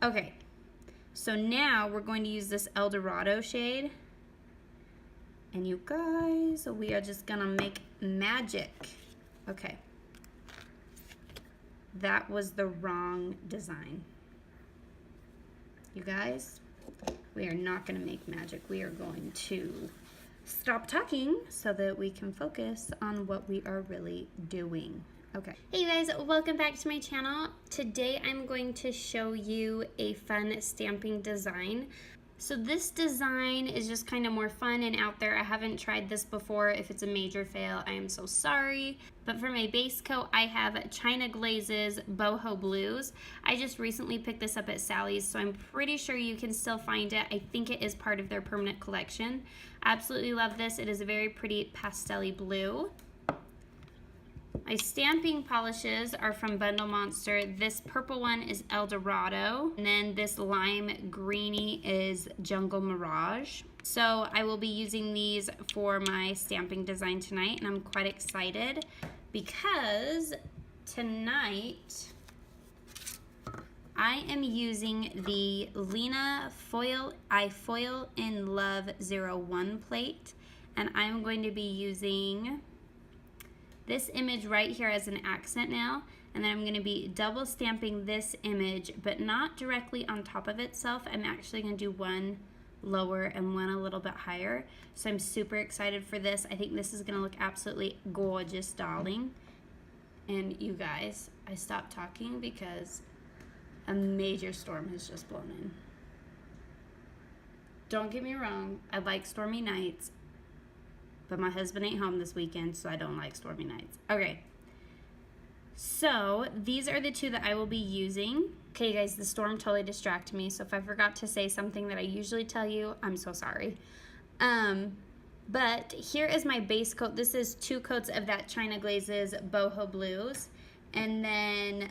Okay, so now we're going to use this El Dorado shade. And you guys, we are just gonna make magic. Okay. That was the wrong design. You guys, we are not gonna make magic. We are going to stop talking so that we can focus on what we are really doing. Okay. Hey you guys, welcome back to my channel. Today I'm going to show you a fun stamping design. So this design is just kind of more fun and out there. I haven't tried this before. If it's a major fail, I am so sorry. But for my base coat, I have China Glazes Boho Blues. I just recently picked this up at Sally's, so I'm pretty sure you can still find it. I think it is part of their permanent collection. Absolutely love this. It is a very pretty pastel-y blue. My stamping polishes are from Bundle Monster. This purple one is El Dorado, and then this lime greeny is Jungle Mirage. So I will be using these for my stamping design tonight, and I'm quite excited because tonight I am using the Lina I Foil in Love 01 plate, and I'm going to be using this image right here as an accent now, and then I'm going to be double stamping this image, but not directly on top of itself. I'm actually going to do one lower and one a little bit higher. So I'm super excited for this. I think this is going to look absolutely gorgeous, darling. And you guys, I stopped talking because a major storm has just blown in. Don't get me wrong, I like stormy nights. But my husband ain't home this weekend, so I don't like stormy nights. Okay, so these are the two that I will be using. Okay, guys, the storm totally distracted me, so if I forgot to say something that I usually tell you, I'm so sorry. But here is my base coat. This is 2 coats of that China Glazes Boho Blues. And then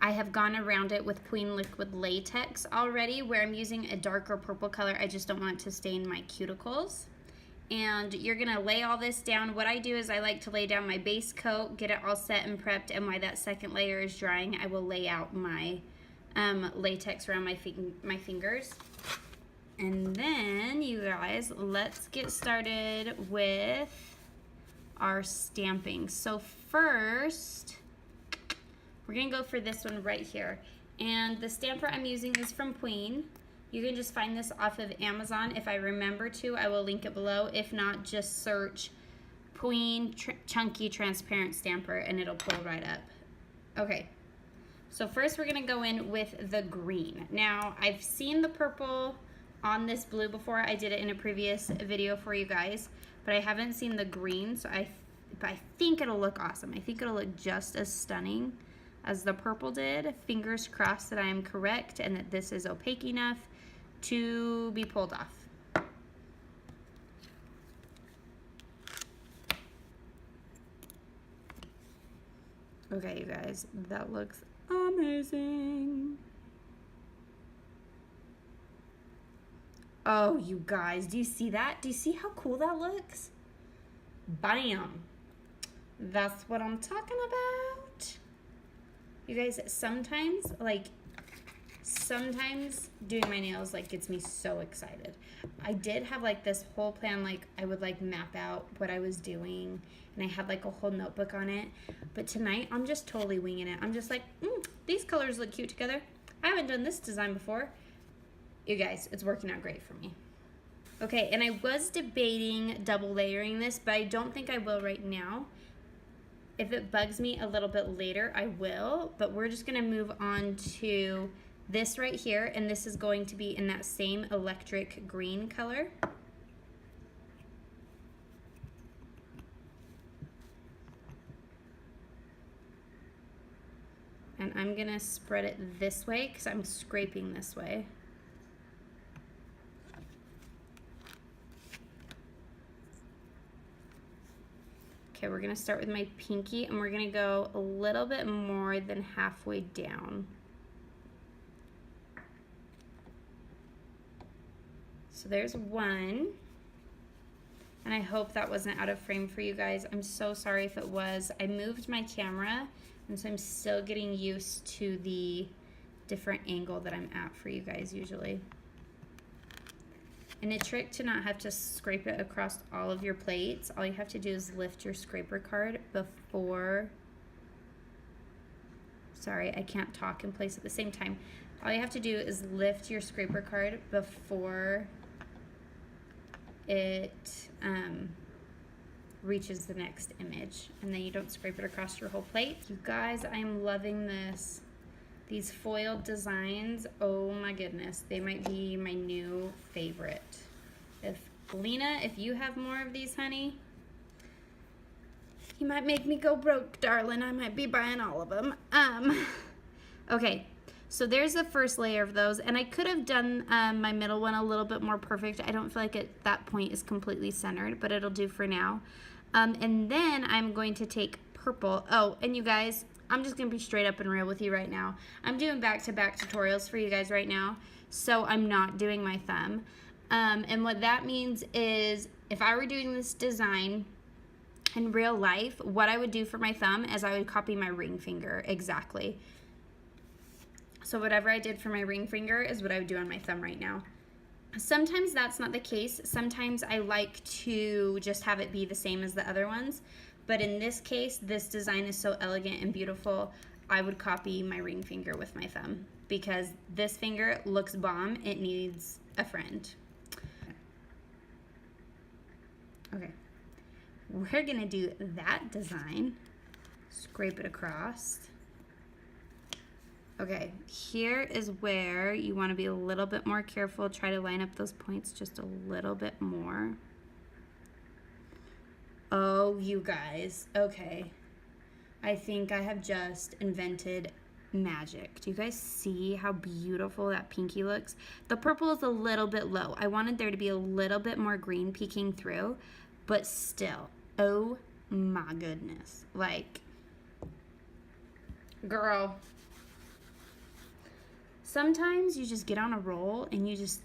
I have gone around it with Queen Liquid Latex already, where I'm using a darker purple color. I just don't want it to stain my cuticles. And you're gonna lay all this down. What I do is I like to lay down my base coat, get it all set and prepped, and while that second layer is drying, I will lay out my latex around my fingers. And then, you guys, let's get started with our stamping. So first, we're gonna go for this one right here. And the stamper I'm using is from Queen. You can just find this off of Amazon. If I remember to, I will link it below. If not, just search Queen Chunky Transparent Stamper and it'll pull right up. Okay, so first we're gonna go in with the green. Now, I've seen the purple on this blue before. I did it in a previous video for you guys, but I haven't seen the green, so I think it'll look awesome. I think it'll look just as stunning as the purple did. Fingers crossed that I am correct and that this is opaque enough to be pulled off. Okay, you guys, that looks amazing. Oh, you guys, do you see that? Do you see how cool that looks? Bam! That's what I'm talking about. You guys, sometimes doing my nails gets me so excited. I did have this whole plan, I would map out what I was doing, and I had a whole notebook on it. But tonight I'm just totally winging it. I'm just these colors look cute together. I haven't done this design before. You guys, it's working out great for me. Okay, and I was debating double layering this, but I don't think I will right now. If it bugs me a little bit later, I will, but we're just gonna move on to this right here, and this is going to be in that same electric green color. And I'm gonna spread it this way because I'm scraping this way. Okay, we're gonna start with my pinky and we're gonna go a little bit more than halfway down. So there's one. And I hope that wasn't out of frame for you guys. I'm so sorry if it was. I moved my camera, and so I'm still getting used to the different angle that I'm at for you guys usually. And a trick to not have to scrape it across all of your plates, all you have to do is lift your scraper card before, sorry, I can't talk and place at the same time. All you have to do is lift your scraper card before it reaches the next image, and then you don't scrape it across your whole plate. You guys, I am loving this. These foiled designs, oh my goodness, they might be my new favorite. If Lina, if you have more of these, honey, you might make me go broke, darling. I might be buying all of them. Okay, so there's the first layer of those, and I could have done my middle one a little bit more perfect. I don't feel like at that point is completely centered, but it'll do for now. And then I'm going to take purple. Oh, and you guys, I'm just going to be straight up and real with you right now. I'm doing back-to-back tutorials for you guys right now, so I'm not doing my thumb. And what that means is if I were doing this design in real life, what I would do for my thumb is I would copy my ring finger exactly. So whatever I did for my ring finger is what I would do on my thumb right now. Sometimes that's not the case. Sometimes I like to just have it be the same as the other ones. But in this case, this design is so elegant and beautiful, I would copy my ring finger with my thumb because this finger looks bomb. It needs a friend. Okay, we're gonna do that design. Scrape it across. Okay, here is where you wanna be a little bit more careful. Try to line up those points just a little bit more. Oh, you guys, okay. I think I have just invented magic. Do you guys see how beautiful that pinky looks? The purple is a little bit low. I wanted there to be a little bit more green peeking through, but still, oh my goodness. Like, girl, sometimes you just get on a roll and you just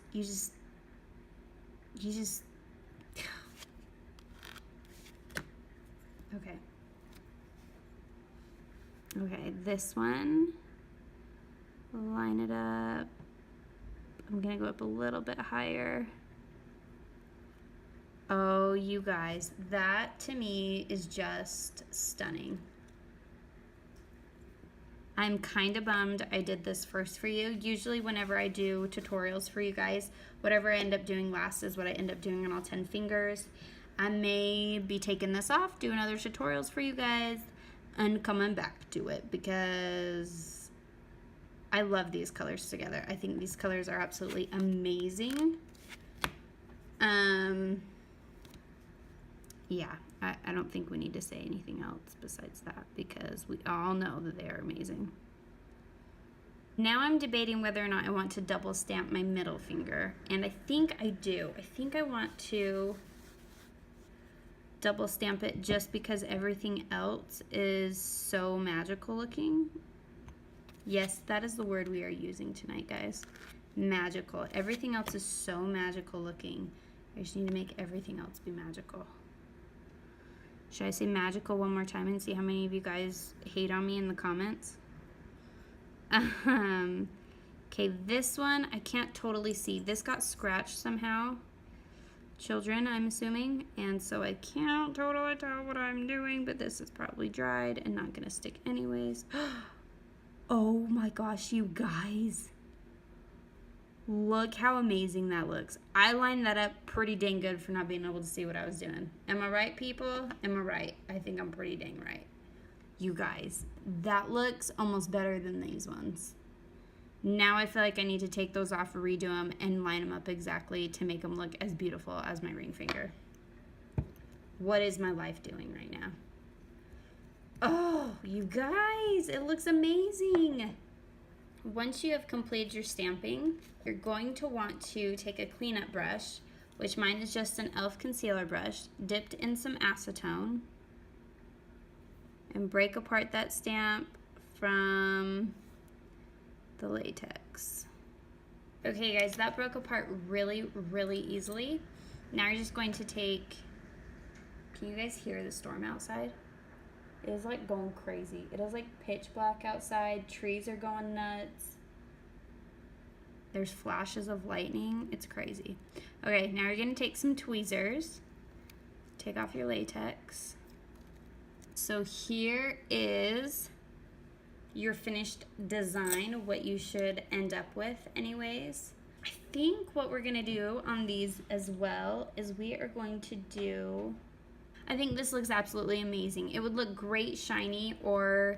okay. Okay, this one, line it up. I'm gonna go up a little bit higher. Oh, you guys, that to me is just stunning. I'm kind of bummed I did this first for you. Usually whenever I do tutorials for you guys, whatever I end up doing last is what I end up doing on all 10 fingers. I may be taking this off, doing other tutorials for you guys, and coming back to it because I love these colors together. I think these colors are absolutely amazing. Yeah, I don't think we need to say anything else besides that because we all know that they are amazing. Now I'm debating whether or not I want to double stamp my middle finger, and I think I do. I think I want to double stamp it just because everything else is so magical looking. Yes, that is the word we are using tonight, guys. Magical. Everything else is so magical looking. I just need to make everything else be magical. Should I say magical one more time and see how many of you guys hate on me in the comments? Okay, this one I can't totally see. This got scratched somehow. Children, I'm assuming, and so I can't totally tell what I'm doing, but this is probably dried and not gonna stick anyways. Oh my gosh, you guys. Look how amazing that looks. I lined that up pretty dang good for not being able to see what I was doing. Am I right, people? Am I right? I think I'm pretty dang right. You guys, that looks almost better than these ones. Now I feel like I need to take those off, redo them, and line them up exactly to make them look as beautiful as my ring finger. What is my life doing right now? Oh, you guys, it looks amazing. Once you have completed your stamping, you're going to want to take a cleanup brush, which mine is just an e.l.f. concealer brush, dipped in some acetone, and break apart that stamp from the latex. Okay guys, that broke apart really, really easily. Now you're just going to take, can you guys hear the storm outside? It is like going crazy. It is like pitch black outside. Trees are going nuts. There's flashes of lightning. It's crazy. Okay, now you're gonna take some tweezers. Take off your latex. So here is your finished design, what you should end up with anyways. I think what we're gonna do on these as well is we are going to do, I think this looks absolutely amazing. It would look great shiny, or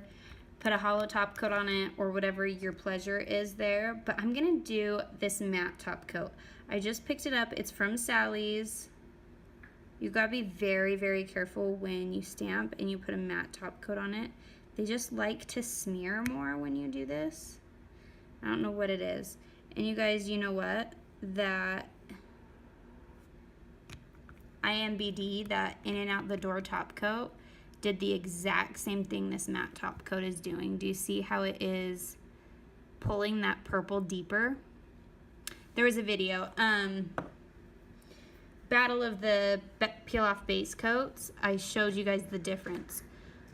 put a hollow top coat on it, or whatever your pleasure is there. But I'm gonna do this matte top coat. I just picked it up, it's from Sally's. You gotta be very, very careful when you stamp and you put a matte top coat on it. They just like to smear more when you do this. I don't know what it is. And you guys, you know what? That IMBD, that in and out the door top coat, did the exact same thing this matte top coat is doing. Do you see how it is pulling that purple deeper? There was a video, battle of the peel off base coats. I showed you guys the difference.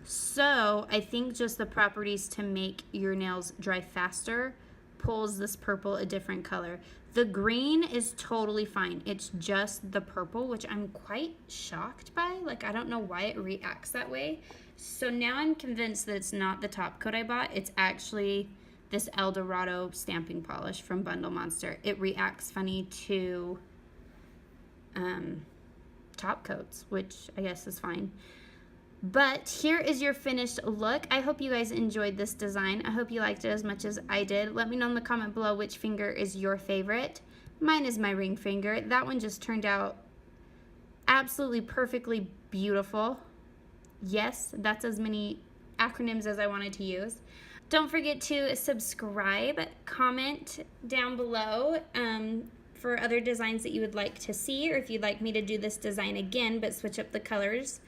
So I think just the properties to make your nails dry faster pulls this purple a different color. The green is totally fine. It's just the purple, which I'm quite shocked by. Like, I don't know why it reacts that way. So now I'm convinced that it's not the top coat I bought. It's actually this El Dorado stamping polish from Bundle Monster. It reacts funny to top coats, which I guess is fine. But here is your finished look. I hope you guys enjoyed this design. I hope you liked it as much as I did. Let me know in the comment below which finger is your favorite. Mine is my ring finger. That one just turned out absolutely perfectly beautiful. Yes, that's as many acronyms as I wanted to use. Don't forget to subscribe, comment down below for other designs that you would like to see, or if you'd like me to do this design again but switch up the colors.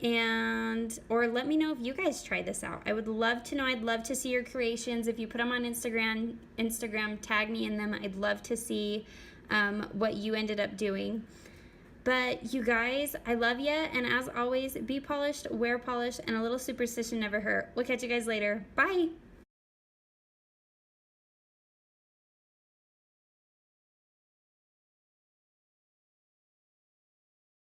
Or let me know if you guys try this out. I would love to know. I'd love to see your creations. If you put them on Instagram, tag me in them. I'd love to see what you ended up doing. But you guys, I love you, and as always, be polished, wear polish, and a little superstition never hurt. We'll catch you guys later. Bye.